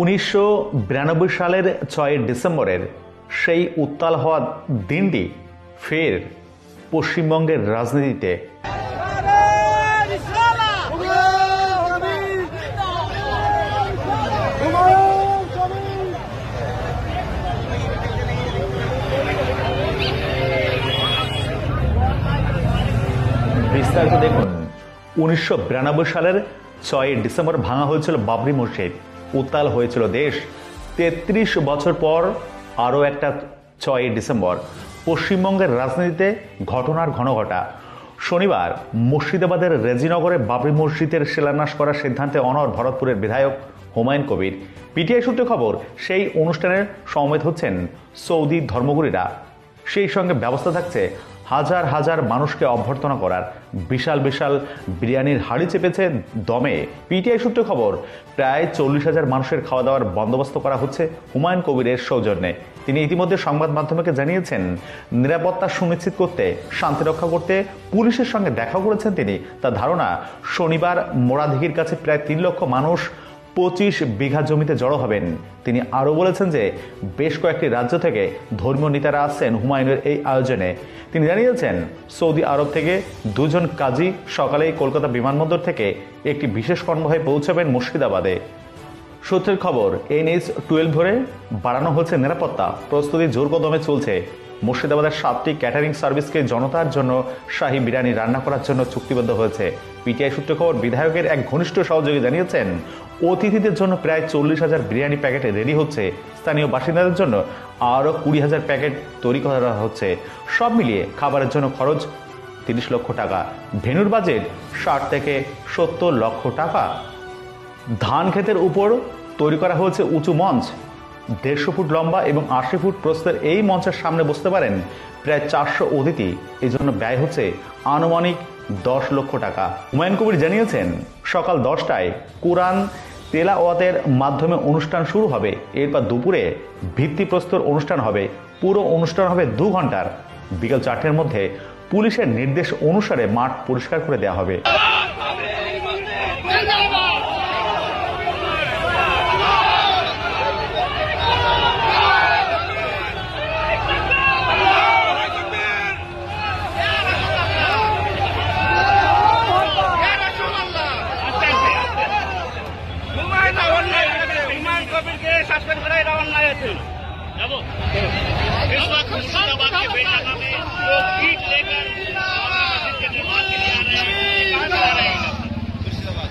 1992 সালের 6 ডিসেম্বরের সেই উত্তাল হওয়া দিনটি ফের পশ্চিমবঙ্গের রাজনীতিতে বিস্তারিত দেখুন। 1992 সালের 6 ডিসেম্বর ভাঙা হয়েছিল বাবরি মসজিদ, উত্তাল হয়েছিল দেশ। 33 বছর পর আরও একটা 6 ডিসেম্বর পশ্চিমবঙ্গের রাজনীতিতে ঘটনার ঘনঘটা। শনিবার মুর্শিদাবাদের রেজিনগরে বাবরি মসজিদের শিলান্যাস করার সিদ্ধান্তে অনড় ভরতপুরের বিধায়ক হুমায়ুন কবির। পিটিআই সূত্রে খবর, সেই অনুষ্ঠানের সমবেত হচ্ছেন সৌদি ধর্মগুরুরা। সেই সঙ্গে ব্যবস্থা থাকছে হাজার হাজার মানুষকে অভ্যর্থনা করার। বিশাল বিশাল বিরিয়ানির হাড়ি চেপেছে দমে। পিটিআই সূত্রে খবর, প্রায় 40,000 মানুষের খাওয়া দাওয়ার বন্দোবস্ত করা হচ্ছে হুমায়ুন কবিরের সৌজন্যে। তিনি ইতিমধ্যে সংবাদ মাধ্যমকে জানিয়েছেন, নিরাপত্তা সুনিশ্চিত করতে, শান্তি রক্ষা করতে পুলিশের সঙ্গে দেখা করেছেন তিনি। তার ধারণা, শনিবার মোড়াদিঘির কাছে প্রায় 3 লক্ষ মানুষ 25 বিঘা জমিতে জড়ো হবেন। তিনি আরও বলেছেন যে বেশ কয়েকটি রাজ্য থেকে ধর্মীয় নেতারা আসছেন হুমায়ুনের এই আয়োজনে। তিনি জানিয়েছেন, সৌদি আরব থেকে 2 জন কাজী সকালেই কলকাতা বিমানবন্দর থেকে একটি বিশেষ কনভয়ে পৌঁছাবেন মুর্শিদাবাদে। সূত্রের খবর, NH-12 ধরে বাড়ানো হচ্ছে নিরাপত্তা। প্রস্তুতি জোর কদমে চলছে। মুর্শিদাবাদের 7টি ক্যাটারিং সার্ভিসকে জনতার জন্য শাহী বিরিয়ানি রান্না করার জন্য চুক্তিবদ্ধ হয়েছে। পিটিআই সূত্রে খবর, বিধায়কের এক ঘনিষ্ঠ সহযোগী জানিয়েছেন, অতিথিদের জন্য প্রায় 40,000 বিরিয়ানি প্যাকেট রেডি হচ্ছে। স্থানীয় বাসিন্দাদের জন্য আরও 20,000 প্যাকেট তৈরি করা হচ্ছে। সব মিলিয়ে খাবারের জন্য খরচ 30 লক্ষ টাকা। ভেন্যুর বাজেট 60 থেকে 70 লক্ষ টাকা। ধান ক্ষেতের উপর তৈরি করা হয়েছে উঁচু মঞ্চ। 150 ফুট লম্বা এবং 80 ফুট প্রস্থের এই মঞ্চের সামনে বসতে পারেন প্রায় 400 অতিথি। এই জন্য ব্যয় হচ্ছে আনুমানিক 10 লক্ষ টাকা। হুমায়ুন কবির জানিয়েছেন, সকাল 10টায় কোরআন তেলাওয়াতের মাধ্যমে অনুষ্ঠান শুরু হবে। এরপর দুপুরে ভিত্তিপ্রস্তর অনুষ্ঠান হবে। পুরো অনুষ্ঠান হবে 2 ঘন্টার। বিকেল 4টের মধ্যে পুলিশের নির্দেশ অনুসারে মাঠ পরিষ্কার করে দেওয়া হবে। इस वक्त मुर्शिदाबाद के बेलडंगा में लोग ईट लेकर मस्जिद के निर्माण के लिए आ रहे हैं। कहाँ से आ रहे हैं? मुर्शिदाबाद।